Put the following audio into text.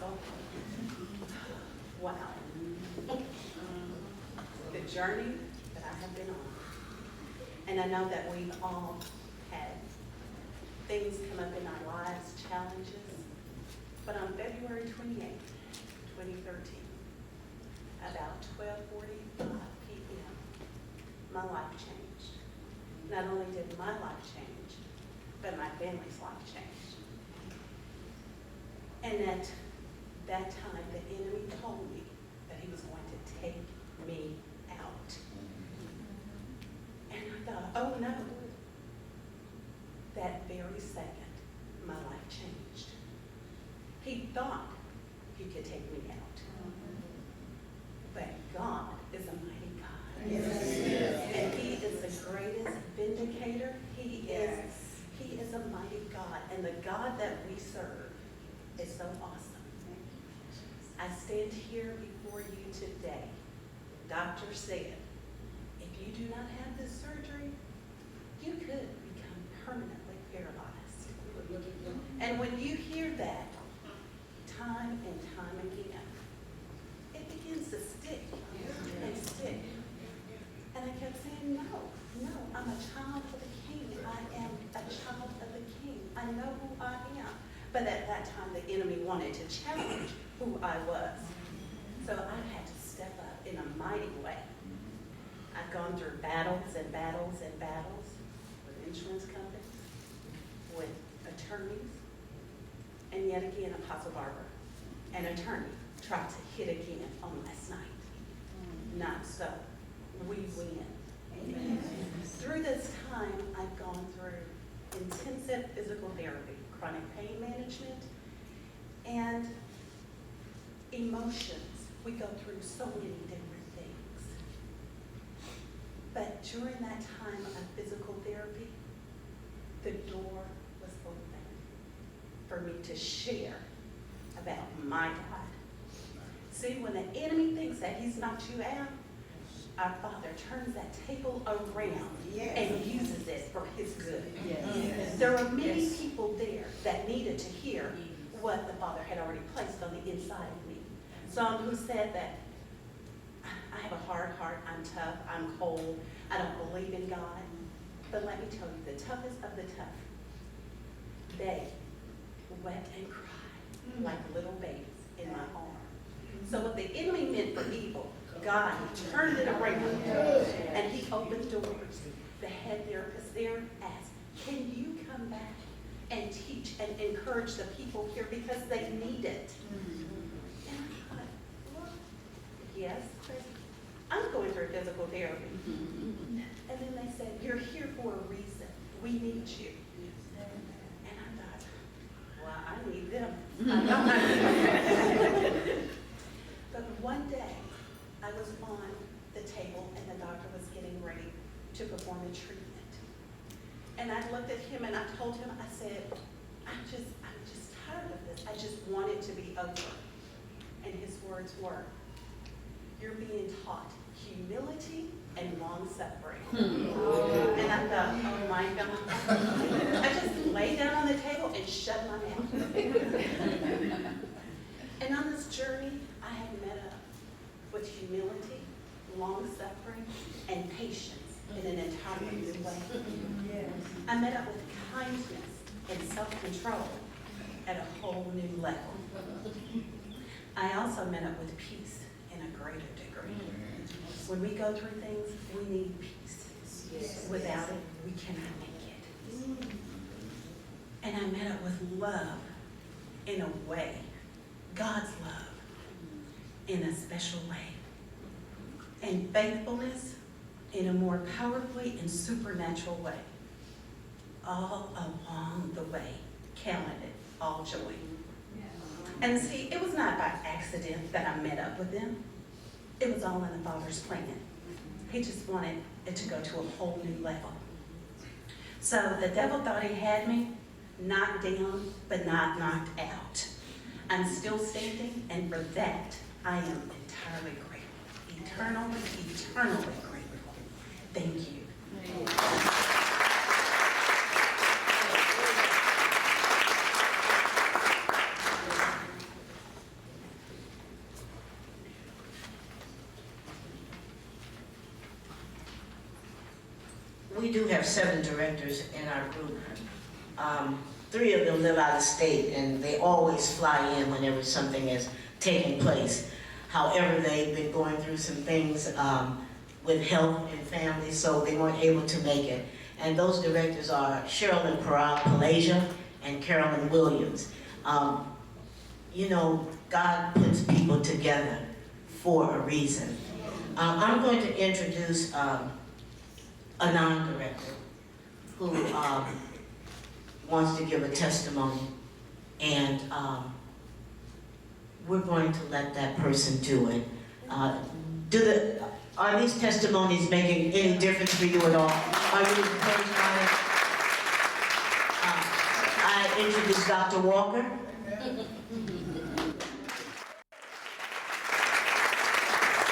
Apostle. Wow. The journey that I have been on. And I know that we've all had things come up in our lives, challenges. But on February 28th, 2013, about 12:45 p.m., my life changed. Not only did my life change, but my family's life changed. And at that time, the enemy told me that he was going to take me out. And I thought, oh no. That very second, my life changed. He thought he could take me out. But God is a mighty God. Yes. And he is the greatest vindicator. He is a mighty God. And the God that we serve is so awesome. I stand here before you today. Doctor said, if you do not have this surgery, you could become permanently paralyzed. And when you hear that time and time again, it begins to stick and stick. And I kept saying, no, I'm a child of the King. I am a child of the King. I know who I am. But at that time, the enemy wanted to challenge who I was. So I had to step up in a mighty way. I've gone through battles and battles and battles with insurance companies, with attorneys, and yet again, Apostle Barbara, an attorney, tried to hit again on last night. Not so. We win. Amen. Through this time, I've gone through intensive physical therapy, chronic pain management, and emotions. We go through so many different things. But during that time of physical therapy, the door was open for me to share about my God. See, when the enemy thinks that he's knocked you out, our Father turns that table around and uses it for his good. Yes. There are many people there that needed to hear what the Father had already placed on the inside of me. Some who said that I have a hard heart, I'm tough, I'm cold, I don't believe in God. But let me tell you, the toughest of the tough, they wept and cried like little babies in my arms. So what the enemy meant for evil, God turned it around and he opened doors. The head therapist there asked, can you come back and teach and encourage the people here because they need it? And I thought, well, yes, I'm going through physical therapy. And then they said, you're here for a reason. We need you. And I thought, well, I need them. I know I need them. But one day, I was on the table and the doctor was getting ready to perform a treatment. And I looked at him and I told him, I said, I'm just tired of this. I just want it to be over. And his words were, you're being taught humility and long suffering. And I thought, oh my God. I just lay down on the table and shut my mouth. And on this journey, I had met up with humility, long suffering, and patience in an entirely new way. I met up with kindness and self-control at a whole new level. I also met up with peace in a greater degree. When we go through things, we need peace. Without it, we cannot make it. And I met up with love in a way, God's love, in a special way. And faithfulness in a more powerfully and supernatural way. All along the way, counted it all joy. And see, it was not by accident that I met up with them. It was all in the Father's plan. He just wanted it to go to a whole new level. So the devil thought he had me knocked down, but not knocked out. I'm still standing, and for that, I am entirely grateful. Eternally grateful. Thank you. we do have 7 directors in our group. 3 of them live out of state, and they always fly in whenever something is taking place. However, they've been going through some things with health and family, so they weren't able to make it. And those directors are Sherilyn Palasia and Carolyn Williams. You know, God puts people together for a reason. I'm going to introduce a non-director who wants to give a testimony, and we're going to let that person do it. Are these testimonies making any difference for you at all? Are you encouraged by it? I introduce Dr. Walker.